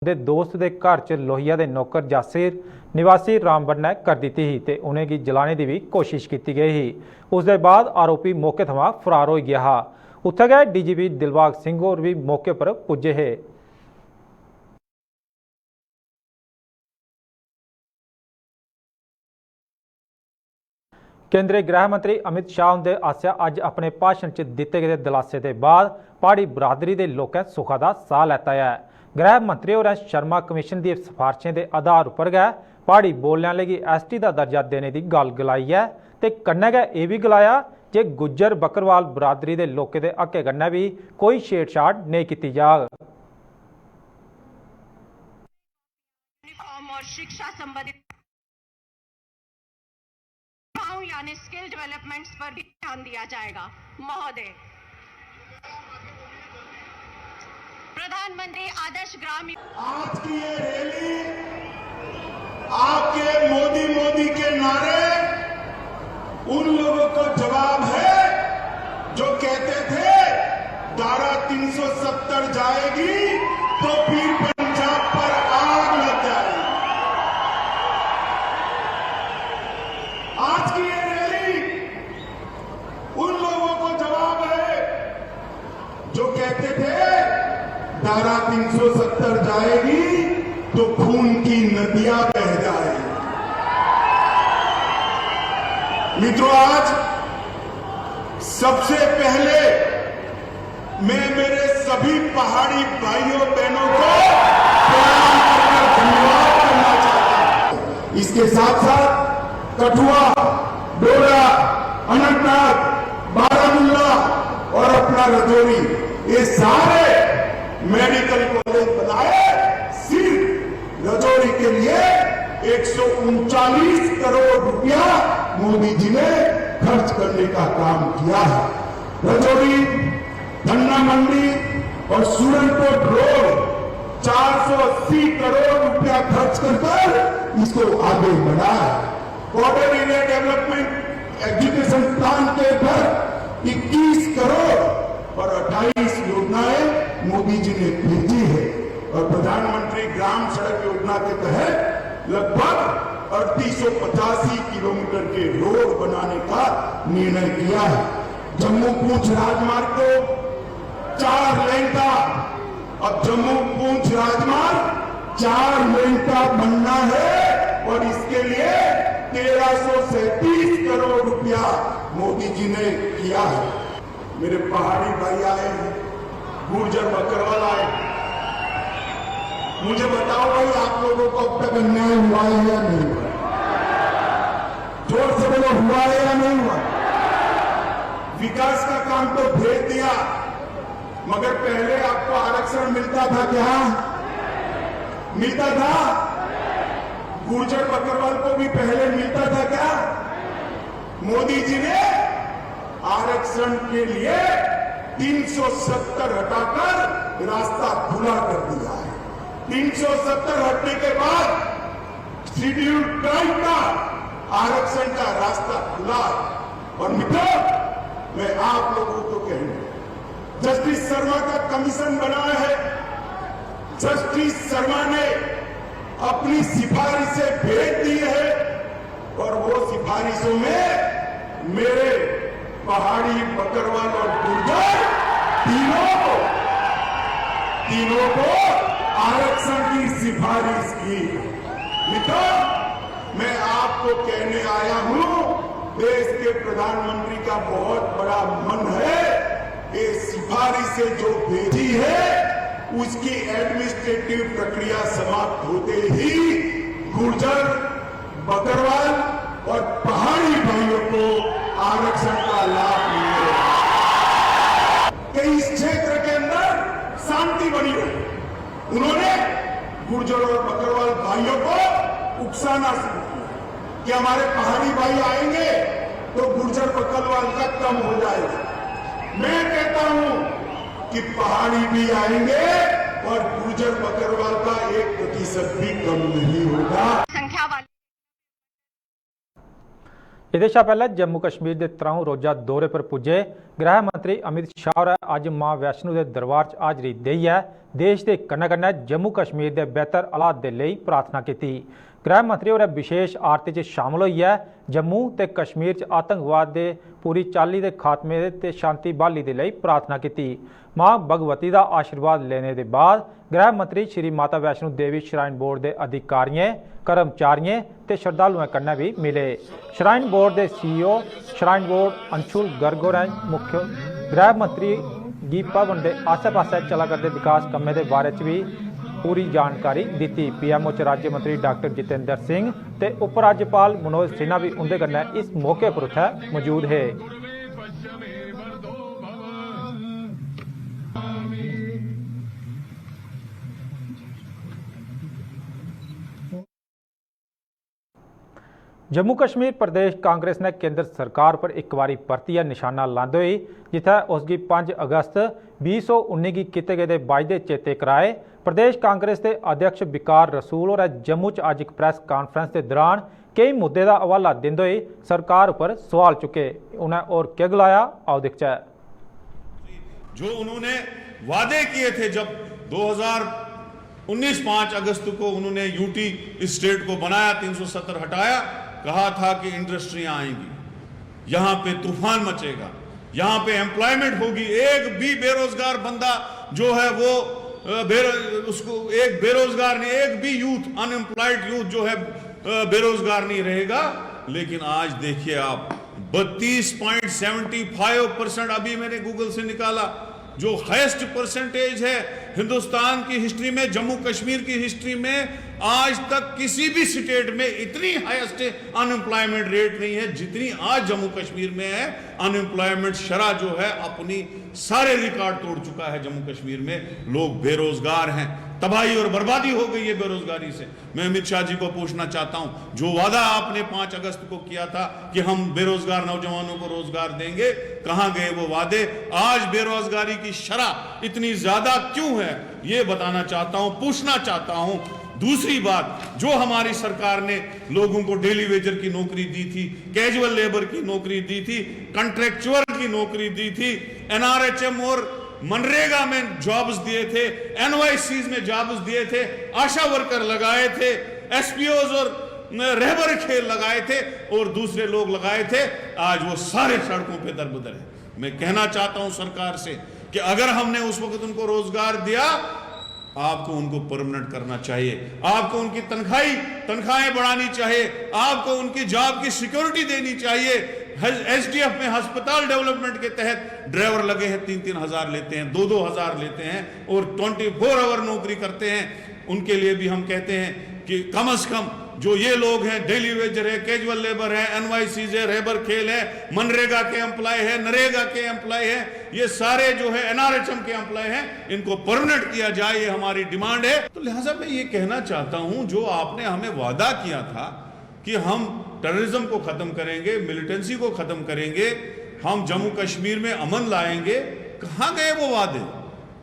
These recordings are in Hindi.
दे दोस्त के घर च लोहिया के नौकर जासिर निवासी रामबन ने कर दी थी ते उन्हें जलाने की भी कोशिश की गई ही। उसके बाद आरोपी मौके थमां फरार हो गया हा। उत्थे गए DGP दिलबाग सिंह होर भी मौके पर पुजे है। केंद्रीय गृह मंत्री अमित शाह उनके आस्सेआ अज अपने भाषण च दिते गए दिलासे के बाद पहाड़ी बरादरी के लोकें सुखा का साह लैता है। गृह मंत्री होरें शर्मा कमीशन की सिफारिशें के आधार पर गै पहाड़ी बोलने लगी ST का दर्जा देने की गल गलाई है ते कन्नै गै एह भी गलाया जे गुज्जर बकरवाल बरादरी के लोकें के हक्के कन्नै भी कोई छेड़छाड़ नहीं की जाग। और शिक्षा संबंधित यानी स्किल डेवलपमेंट्स पर भी ध्यान दिया जाएगा। महोदय, प्रधानमंत्री आदर्श ग्राम आज की ये रैली आपके मोदी मोदी के नारे उन लोगों को जवाब है जो कहते थे धारा 370 जाएगी तो फिर पंजाब पर आग लग जाएगी। आज की ये रैली उन लोगों को जवाब है जो कहते थे धारा 370 जाएगी तो खून की नदियां बह जाएगी। मित्रों, आज सबसे पहले मैं मेरे सभी पहाड़ी भाइयों बहनों को प्रणाम कर धन्यवाद करना चाहता हूं। इसके साथ साथ कठुआ, डोडा, अनंतनाग, बारामूला और अपना रजौरी, ये सारे मेडिकल कॉलेज बनाए सिर्फ रजौरी के लिए 139 करोड़ रुपया मोदी जी ने खर्च करने का काम किया है। रजौरी, धन्ना मंडी और सुरनकोट रोड 480 करोड़ रुपया खर्च कर इसको आगे बढ़ाया। Border area development education plan के तहत 21 करोड़ और 28 योजनाएं मोदी जी ने भेजी है और प्रधानमंत्री ग्राम सड़क योजना के तहत लगभग 3885 किलोमीटर के रोड बनाने का निर्णय किया है। जम्मू पूंछ राजमार्ग को 4 लेन का, अब जम्मू पूंछ राजमार्ग 4 लेन का बनना है और इसके लिए 1337 करोड़ रुपया मोदी जी ने किया है। मेरे पहाड़ी भाई आए हैं, गुर्जर बकरवाल आए, मुझे बताओ भाई, आप लोगों को अब तक अन्याय हुआ है या नहीं हुआ? जोर से बोलो, हुआ है या नहीं हुआ? विकास का काम तो भेज दिया, मगर पहले आपको आरक्षण मिलता था क्या? मिलता था? गुर्जर बकरवाल को भी पहले मिलता था क्या? मोदी जी ने आरक्षण के लिए 370 हटाकर रास्ता खुला कर दिया है। 370 हटने के बाद शेड्यूल ट्राइब का आरक्षण का रास्ता खुला। और मित्रों, मैं आप लोगों को कहूंगा, जस्टिस शर्मा का कमीशन बना है। जस्टिस शर्मा ने अपनी सिफारिशें भेज दी है और वो सिफारिशों में मेरे पहाड़ी, बकरवाल और गुर्जर तीनों को आरक्षण की सिफारिश की। मित्रों, मैं आपको कहने आया हूं, देश के प्रधानमंत्री का बहुत बड़ा मन है। ये सिफारिशें जो भेजी है उसकी एडमिनिस्ट्रेटिव प्रक्रिया समाप्त होते ही गुर्जर, बकरवाल और पहाड़ी भाइयों को आरक्षण का लाभ मिलेगा। कि इस क्षेत्र के अंदर शांति बनी रही, उन्होंने गुर्जर और बकरवाल भाइयों को उकसाना शुरू किया कि हमारे पहाड़ी भाई आएंगे तो गुर्जर बकरवाल का कम हो जाएगा। मैं कहता हूं कि पहाड़ी भी आएंगे और गुर्जर बकरवाल का 1% भी कम नहीं होगा। संख्या वाले इससे पहले जम्मू कश्मीर के 3 रोजा दौरे पर पुजे गृह मंत्री अमित शाह अज मां वैष्णो के दरबार च हाजरी दी है देश के कन्नै जम्मू कश्मीर के बेहतर हालात के लिए प्रार्थना की। गृह मंत्री होरें विशेष आरती च शामिल होइए जम्मू ते कश्मीर च आतंकवाद के पूरी चाली के खात्मे ते शांति बहाली के लिए प्रार्थना की। मां भगवती का आशीर्वाद लेने के बाद गृह मंत्री श्री माता वैष्णो देवी श्राइन बोर्ड के अधिकारियों, कर्मचारियों ते श्रद्धालुओं कन्नै भी मिले। श्राइन बोर्ड के CEO shrine board Anshul Garg होरें मुख्य गृह मंत्री गी भवन के आसे पासे चला करते विकास कम्में के बारे च भी पूरी जानकारी दी। PMO च राज्य मंत्री डॉक्टर जितेंद्र सिंह ते उप राज्यपाल मनोज सिन्हा भी उनके कन्नै इस मौके पर उत्थे मौजूद है। जम्मू कश्मीर प्रदेश कांग्रेस ने केंद्र सरकार पर एक बारी परतियै निशाना लाते हुए जिथे उसकी 5 अगस्त 2019 की किए गए वायदे चेते कराए। प्रदेश कांग्रेस के अध्यक्ष विकार रसूल और जम्मू च अज एक प्रैस कॉन्फ्रेंस के दौरान कई मुद्दे का हवाला देते हुए सरकार पर सवाल चुके। उन्हें और क्या गलाया, आओ दिखचा। जो उन्होंने वादे किए थे जब 2019 5 अगस्त को उन्होंने यूटी स्टेट को बनाया, 370 हटाया, कहा था कि इंडस्ट्रियां आएंगी, यहां पे तूफान मचेगा, यहां पे एम्प्लॉयमेंट होगी, एक भी बेरोजगार बंदा जो है वो उसको एक बेरोजगार नहीं, एक भी यूथ अनएम्प्लॉयड यूथ जो है बेरोजगार नहीं रहेगा। लेकिन आज देखिए आप 32.75% अभी मैंने गूगल से निकाला, जो हाईएस्ट परसेंटेज है हिंदुस्तान की हिस्ट्री में, जम्मू कश्मीर की हिस्ट्री में आज तक किसी भी स्टेट में इतनी हाईएस्ट अनएम्प्लॉयमेंट रेट नहीं है जितनी आज जम्मू कश्मीर में है। अनएम्प्लॉयमेंट शरह जो है अपनी सारे रिकॉर्ड तोड़ चुका है। जम्मू कश्मीर में लोग बेरोजगार हैं, तबाही और बर्बादी हो गई है बेरोजगारी से। मैं अमित शाह जी को पूछना चाहता हूं, जो वादा आपने 5 अगस्त को किया था कि हम बेरोजगार नौजवानों को रोजगार देंगे, कहां गए वो वादे? आज बेरोजगारी की शरह इतनी ज्यादा क्यों है ये बताना चाहता हूं, पूछना चाहता हूं। दूसरी बात, जो हमारी सरकार ने लोगों को डेली वेजर की नौकरी दी थी, कैजुअल लेबर की नौकरी दी थी, कॉन्ट्रैक्चुअल की नौकरी दी थी, NRHM और मनरेगा में जॉब्स दिए थे, NYCs में जॉब्स दिए थे, आशा वर्कर लगाए थे, SPOs और रहबर खेल लगाए थे और दूसरे लोग लगाए थे, आज वो सारे सड़कों पे दरबदर है। मैं कहना चाहता हूं सरकार से कि अगर हमने उस वक्त उनको रोजगार दिया, आपको उनको परमानेंट करना चाहिए, आपको उनकी तनख्वाहें बढ़ानी चाहिए, आपको उनकी जॉब की सिक्योरिटी देनी चाहिए। SDF में अस्पताल डेवलपमेंट के तहत ड्राइवर लगे हैं, 3-3 हजार लेते हैं, 2-2 हजार लेते हैं और 24 आवर नौकरी करते हैं। उनके लिए भी हम कहते हैं कि कम से कम जो ये लोग हैं, डेली वेजर है, कैजुअल लेबर है, NYCs है, रहबर खेल है, मनरेगा के एम्प्लॉय है, नरेगा के एम्प्लॉय है, ये सारे जो है NRHM के एम्प्लॉय हैं, इनको परमानेंट किया जाए, ये हमारी डिमांड है। तो लिहाजा मैं ये कहना चाहता हूं, जो आपने हमें वादा किया था कि हम टेररिज्म को खत्म करेंगे, मिलिटेंसी को खत्म करेंगे, हम जम्मू कश्मीर में अमन लाएंगे, कहां गए वो वादे?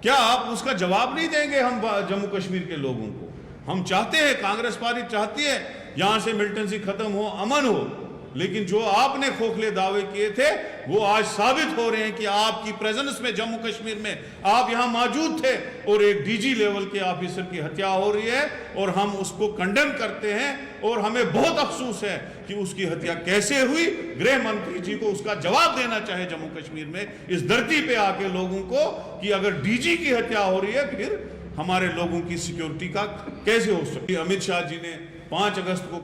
क्या आप उसका जवाब नहीं देंगे हम जम्मू कश्मीर के लोगों को? हम चाहते हैं, कांग्रेस पार्टी चाहती है यहां से मिलिटेंसी खत्म हो, अमन हो, लेकिन जो आपने खोखले दावे किए थे वो आज साबित हो रहे हैं कि आपकी प्रेजेंस में जम्मू कश्मीर में आप यहां मौजूद थे और एक DG लेवल के ऑफिसर की हत्या हो रही है और हम उसको कंडेम करते हैं और हमें बहुत अफसोस है कि उसकी हत्या कैसे हुई। गृह मंत्री जी को उसका जवाब देना चाहे जम्मू कश्मीर में इस धरती पे आके लोगों को कि अगर DG की हत्या हो रही है फिर हमारे लोगों की सिक्योरिटी का कैसे हो सकती है। अमित शाह जी ने 5 अगस्त को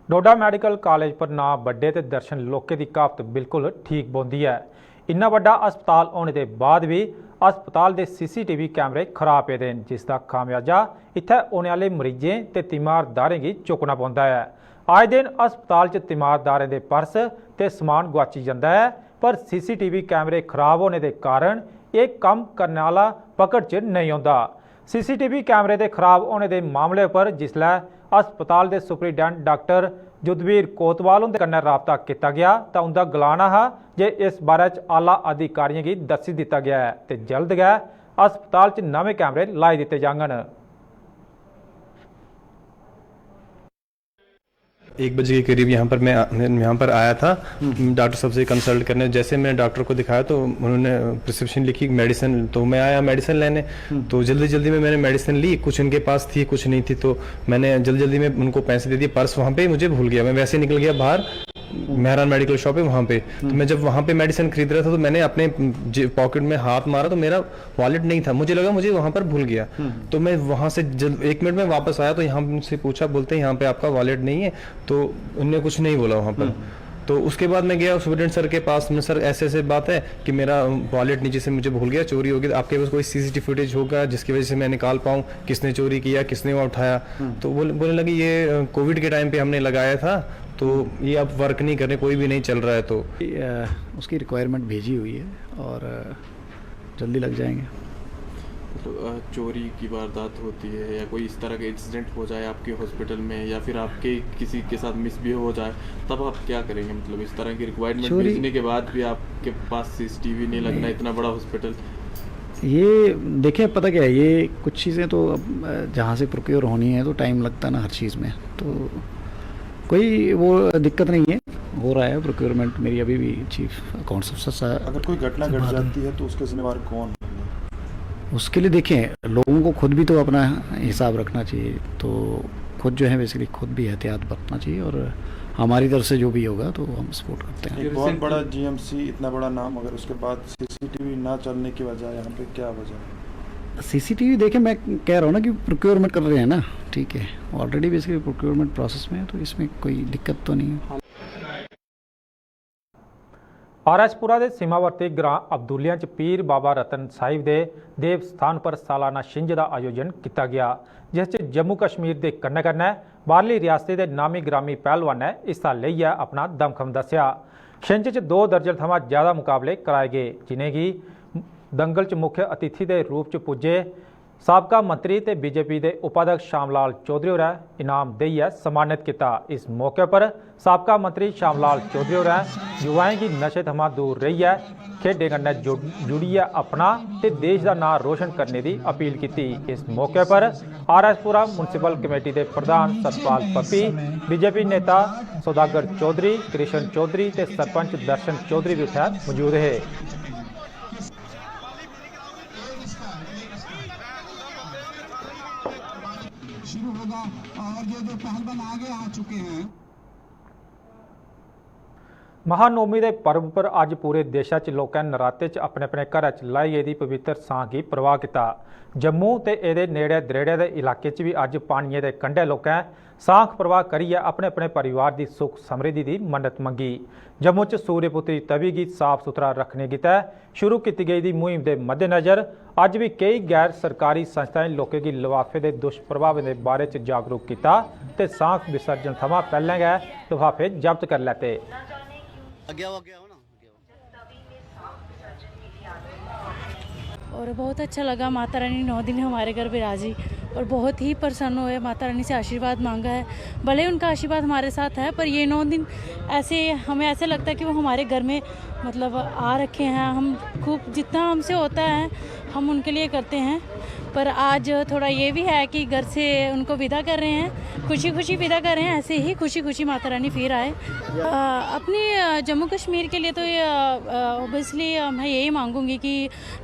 डोडा मैडिकल कॉलेज पर ना बड्डे ते दर्शन लोके की कहावत बिल्कुल ठीक बोंदी है। इन्ना बड़ा अस्पताल होने के बाद भी अस्पताल के CCTV कैमरे खराब पेदे हैं, जिसका खामियाजा इत्थे आने वाले मरीजें ते तीमारदारें की चुकना पौंदा है। आए दिन अस्पताल च तीमारदारें के पर्स ते समान गुआची जाता है, पर CCTV कैमरे खराब होने के कारण एक काम करने वाला पकड़ च नहीं आता। CCTV कैमरे के खराब होने के मामले पर जिसलै अस्पताल के सुपरिटेंडेंट डॉक्टर जुदवीर कोतवाल उनके कन्नै राबता किया गया तो उनका गलाना है जे इस बारे आला अधिकारियों की दसी दिता गया है तो जल्द गै अस्पताल च नवे कैमरे लाई दिते जांगन। 1 बजे के करीब मैं यहाँ पर आया था डॉक्टर साहब से कंसल्ट करने। जैसे मैंने डॉक्टर को दिखाया तो उन्होंने प्रिस्क्रिप्शन लिखी मेडिसिन, तो मैं आया मेडिसिन लेने। तो जल्दी में मैंने मेडिसिन ली, कुछ उनके पास थी कुछ नहीं थी, तो मैंने जल्दी में उनको पैसे दे दिए। पर्स वहाँ पे मुझे भूल गया, मैं वैसे निकल गया बाहर, मेहरान मेडिकल शॉप है वहाँ पे। तो मैं जब वहाँ पे मेडिसिन खरीद रहा था तो मैंने अपने पॉकेट में हाथ मारा तो मेरा वॉलेट नहीं था, मुझे लगा मुझे वहाँ पर भूल गया। तो मैं वहाँ से 1 मिनट में वापस आया तो यहाँ उनसे पूछा, बोलते हैं यहाँ पे आपका वॉलेट नहीं है, तो उन्होंने कुछ नहीं बोला वहाँ पर। तो उसके बाद मैं गया सुपरिटेंडेंट सर के पास में, सर ऐसे बात है कि मेरा वॉलेट नीचे से मुझे भूल गया, चोरी हो गई, आपके पास कोई सीसीटीवी फुटेज होगा जिसकी वजह से मैं निकाल पाऊँ किसने चोरी किया, किसने वहाँ उठाया। तो बोलने लगे ये कोविड के टाइम पे हमने लगाया था, तो ये अब वर्क नहीं कर रहे, कोई भी नहीं चल रहा है। तो उसकी रिक्वायरमेंट भेजी हुई है और जल्दी लग जाएंगे। तो चोरी की वारदात होती है या कोई इस तरह का इंसिडेंट हो जाए आपके हॉस्पिटल में, या फिर आपके किसी के साथ मिसबिहेव हो जाए, तब आप क्या करेंगे? मतलब इस तरह की रिक्वायरमेंट भेजने के बाद भी आपके पास सीसीटीवी नहीं लगना, इतना बड़ा हॉस्पिटल। ये देखिए, पता क्या है, ये कुछ चीज़ें तो अब जहाँ से प्रोक्योर होनी है तो टाइम लगता है ना हर चीज़ में, तो कोई वो दिक्कत नहीं है, हो रहा है प्रोक्योरमेंट। मेरी अभी भी चीफ अकाउंट्स अफसर, अगर कोई घटना घट जाती है तो उसके जिम्मेवार कौन? उसके लिए देखें, लोगों को खुद भी तो अपना हिसाब रखना चाहिए, तो खुद जो है बेसिकली खुद भी एहतियात बरतना चाहिए, और हमारी तरफ से जो भी होगा तो हम सपोर्ट करते हैं। एक बहुत बड़ा जीएमसी, इतना बड़ा नाम, अगर उसके बाद सीसीटीवी ना चलने की वजह यहाँ पे क्या वजह है? सीसीटीवी देखें, मैं कह रहा हूँ ना कि प्रोक्योरमेंट कर रहे हैं ना, ठीक है, ऑलरेडी बेसिकली प्रोक्योरमेंट प्रोसेस में है, तो इसमें कोई दिक्कत तो नहीं है। ਆਰਐਸਪੁਰਾ ਦੇ ਸੀਮਾਵਰਤੀ ਗ੍ਰਾਂ ਅਬਦੁੱਲੀਆਂ 'ਚ ਪੀਰ ਬਾਬਾ ਰਤਨ ਸਾਹਿਬ ਦੇ ਦੇਵ ਸਥਾਨ ਪਰ ਸਾਲਾਨਾ ਛਿੰਝ ਦਾ ਆਯੋਜਨ ਕੀਤਾ ਗਿਆ, ਜਿਸ 'ਚ ਜੰਮੂ ਕਸ਼ਮੀਰ ਦੇ ਕੰਨੇ ਬਾਹਰਲੀ ਰਿਆਸਤ ਦੇ ਨਾਮੀ ਗ੍ਰਾਮੀ ਪਹਿਲਵਾਨ ਨੇ ਹਿੱਸਾ ਲਿਆ ਆਪਣਾ ਦਮਖਮ ਦੱਸਿਆ। ਛਿੰਝ 'ਚ 2 ਦਰਜਨ ਥਮਾਂ ਜ਼ਿਆਦਾ ਮੁਕਾਬਲੇ कराए गए, जिन्हें कि दंगल 'ਚ मुख्य अतिथि के रूप 'ਚ पुजे साबका मंत्री ते बीजेपी के उपाध्यक्ष श्यामलाल चौधरी होरें इनाम देइयै सम्मानित किया। इस मौके पर साबका मंत्री श्यामलाल चौधरी होरें युवाएं की नशे थमां दूर रहिए खेडे कन्नै जुड़िए अपना ते देश का नाम रोशन करने की अपील की। इस मौके पर आरएसपुरा म्यूनसिपल कमेटी के प्रधान सतपाल पप्पी, बीजेपी नेता सौदागर चौधरी, कृष्ण चौधरी ते सरपंच दर्शन चौधरी भी उत्थे मौजूद है। शुरू होगा और ये जो पहलवान आगे आ चुके हैं। महानवमी के पर्व पर अज पूरे देश लोगों ने नराते अपने अपने घर लाई गई पवित्र सांह की प्रवाह किया। जम्मू ते इहदे नेड़े दरेड़े के इलाके भी अज पानिए के कंढे लोगों सांख प्रवाह करिए अपने अपने परिवार की सुख समृद्धि की मन्नत मंगी। जम्मू च सूर्यपुत्री तवी की साफ सुथरा रखने की शुरू की गई मुहिम के मद्देनज़र अज भी कई गैर सरकारी संस्थाएं लोगों की लिफाफे के दुष्प्रभावों के बारे जागरूक किया ते सांख विसर्जन थमां पहले गए लिफाफे जब्त कर लेते। और बहुत अच्छा लगा, माता रानी 9 दिन हमारे घर विराजी और बहुत ही प्रसन्न हुए, माता रानी से आशीर्वाद मांगा है। भले उनका आशीर्वाद हमारे साथ है, पर ये 9 दिन ऐसे हमें ऐसे लगता है कि वो हमारे घर में मतलब आ रखे हैं। हम खूब जितना हमसे होता है हम उनके लिए करते हैं, पर आज थोड़ा ये भी है कि घर से उनको विदा कर रहे हैं, खुशी खुशी विदा कर रहे हैं। ऐसे ही खुशी खुशी माता रानी फिर आए। अपने जम्मू कश्मीर के लिए तो ओबियसली मैं यही मांगूंगी कि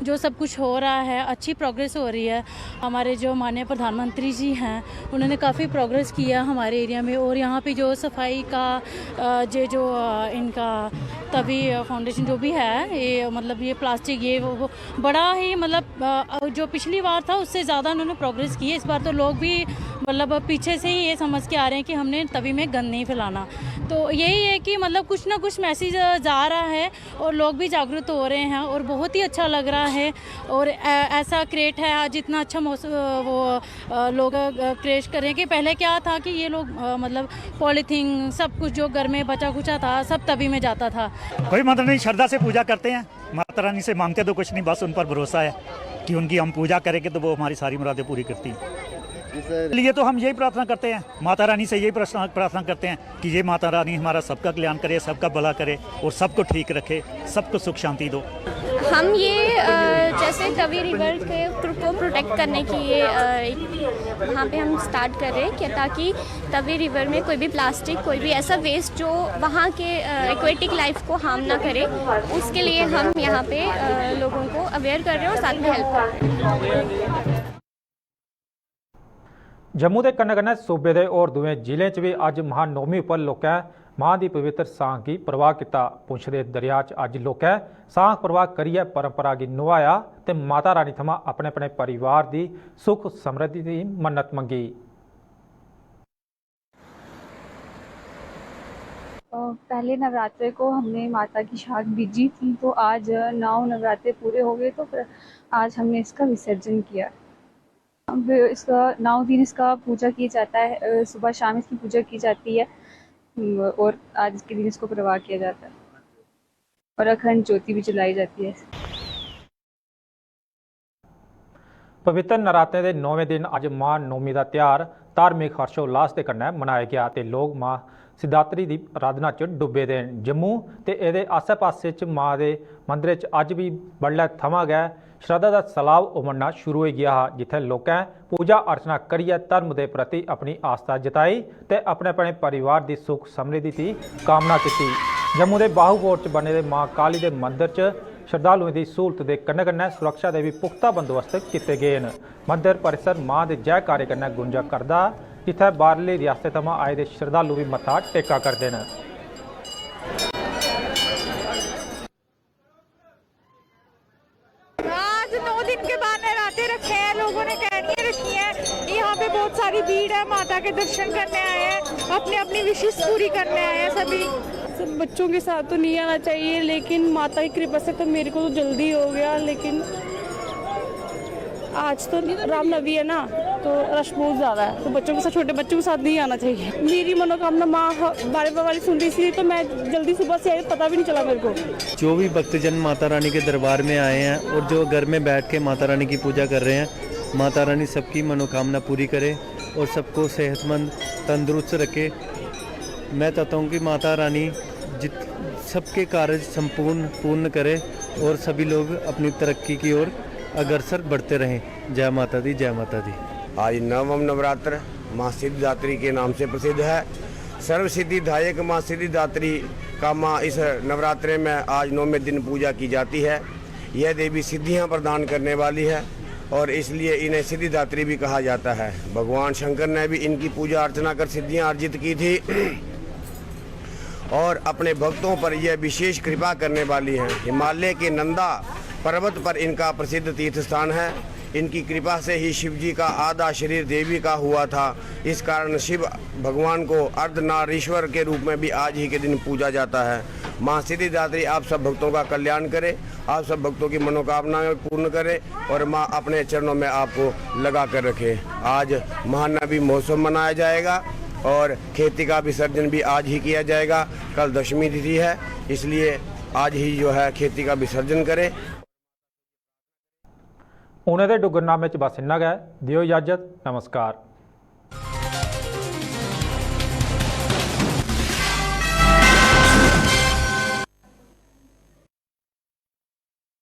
जो सब कुछ हो रहा है, अच्छी प्रोग्रेस हो रही है। हमारे जो माननीय प्रधानमंत्री जी हैं उन्होंने काफ़ी प्रोग्रेस किया हमारे एरिया में, और यहाँ पे जो सफाई का जो इनका तभी फाउंडेशन जो भी है, ये मतलब ये प्लास्टिक ये वो बड़ा ही मतलब जो पिछली बार था उससे ज़्यादा उन्होंने प्रोग्रेस की है। इस बार तो लोग भी मतलब पीछे से ही ये समझ के आ रहे हैं कि हमने तभी में गंद नहीं फैलाना। तो यही है कि मतलब कुछ ना कुछ मैसेज जा रहा है और लोग भी जागरूक हो रहे हैं, और बहुत ही अच्छा लग रहा है। और ऐसा क्रिएट है आज इतना अच्छा वो लोग क्रिएट करें कि पहले क्या था कि ये लोग मतलब पॉलीथीन सब कुछ जो घर में बचा कुचा था सब तभी में जाता था। कोई मतलब नहीं, श्रद्धा से पूजा करते हैं, माता रानी से मांगते तो कुछ नहीं, बस उन पर भरोसा है कि उनकी हम पूजा करेंगे तो वो हमारी सारी मुरादें पूरी करती हैं। इसलिए तो हम यही प्रार्थना करते हैं, माता रानी से यही प्रार्थना करते हैं कि ये माता रानी हमारा सबका कल्याण करे, सबका भला करे और सबको ठीक रखे, सबको सुख शांति दो। हम ये जैसे तवी रिवर को प्रोटेक्ट करने की ये वहाँ पे हम स्टार्ट कर रहे हैं कि ताकि तवी रिवर में कोई भी प्लास्टिक, कोई भी ऐसा वेस्ट जो वहाँ के एक्वेटिक लाइफ को हार्म ना करे, उसके लिए हम यहाँ पे लोगों को अवेयर कर रहे हैं और साथ में हेल्प कर रहे हैं। जम्मू के कन्नै कन्नै सूबे के होर दुए जिले च भी अज महानौमी उपर लोकें मां की पवित्र सांख की प्रवाह किया। पुंछ के दरिया च अज लोकें सांख प्रवाह करियै परंपरा की निभाया ते माता रानी थमां अपने अपने परिवार की सुख समृद्धि की मन्नत मंगी। पहले नवरात्रे को हमने माता की शाख बीजी थी, तो आज 9 नवरात्रे पूरे हो गए, तो फिर आज हमने इसका विसर्जन किया। अब इसका 9 दिन इसका पूजा किया जाता है, सुबह शाम इसकी पूजा की जाती है और आज के दिन इसको प्रवाह किया जाता है और अखंड ज्योति भी जलाई जाती है। पवित्र नराते के 9वें दिन अज मां नौमी का त्यौहार धार्मिक हर्षोल्लास के कन्नै मनाया गया ते लोग मां सिद्धात्री की आराधना च डुब्बे दे। जम्मू ते इहदे आसे पासे च मां के मंदिर च अज भी बडलै थमां गै श्रद्धा का सैलाब उमड़ना शुरू हो गया, जिथे लोकें पूजा अर्चना करियै धर्म के प्रति अपनी आस्था जताई ते अपने अपने परिवार की सुख समृद्धि की कामना की। जम्मू के बाहूकोट च बने मां काली के मंदिर च श्रद्धालुओं की सहूलत के कन्नै कन्नै सुरक्षा के भी पुख्ता बंदोबस्त किए गए हैं। मंदिर परिसर मां के जयकारे कन्नै गुंजा करदा, जिथे बाहरली रियासत थमां आए दे श्रद्धालु भी मत्था टेका करते हैं। आज 9 दिन के बाद नवरात्रे रखे हैं, लोगों ने कैनियाँ रखी हैं। यहाँ पे बहुत सारी भीड़ है, माता के दर्शन करने आए हैं, अपनी अपनी विशेष पूरी करने आए हैं। सभी सब बच्चों के साथ तो नहीं आना चाहिए, लेकिन माता की कृपा से तो मेरे को तो जल्दी हो गया। लेकिन आज तो रामनवमी है ना, तो रश बहुत ज़्यादा है, तो बच्चों के साथ, छोटे बच्चों के साथ नहीं आना चाहिए। मेरी मनोकामना माँ बारे वाली सुन रही, इसलिए तो मैं जल्दी सुबह से आई, पता भी नहीं चला मेरे को। जो भी भक्तजन माता रानी के दरबार में आए हैं और जो घर में बैठ के माता रानी की पूजा कर रहे हैं, माता रानी सबकी मनोकामना पूरी करे और सबको सेहतमंद तंदुरुस्त रखे। मैं चाहता हूँ कि माता रानी सबके कार्य संपूर्ण पूर्ण करे और सभी लोग अपनी तरक्की की ओर अग्रसर बढ़ते रहें। जय माता दी, जय माता दी। आज 9वां नवरात्र माँ सिद्धिदात्री के नाम से प्रसिद्ध है। सर्व सिद्धिदायक माँ सिद्धिदात्री का माँ इस नवरात्रे में आज 9वें दिन पूजा की जाती है। यह देवी सिद्धियाँ प्रदान करने वाली है और इसलिए इन्हें सिद्धिदात्री भी कहा जाता है। भगवान शंकर ने भी इनकी पूजा अर्चना कर सिद्धियाँ अर्जित की थी और अपने भक्तों पर यह विशेष कृपा करने वाली हैं। हिमालय के नंदा पर्वत पर इनका प्रसिद्ध तीर्थ स्थान है। इनकी कृपा से ही शिव जी का आधा शरीर देवी का हुआ था। इस कारण शिव भगवान को अर्धनारीश्वर के रूप में भी आज ही के दिन पूजा जाता है। माँ सिद्धिदात्री आप सब भक्तों का कल्याण करे, आप सब भक्तों की मनोकामनाएं पूर्ण करे और माँ अपने चरणों में आपको लगा कर रखे। आज महानवमी महोत्सव मनाया जाएगा और खेती का विसर्जन भी आज ही किया जाएगा। कल दशमी तिथि है, इसलिए आज ही जो है खेती का विसर्जन करें। उन्हें डुगरनामे च बस इन्ना गै। दियो इजाजत, नमस्कार।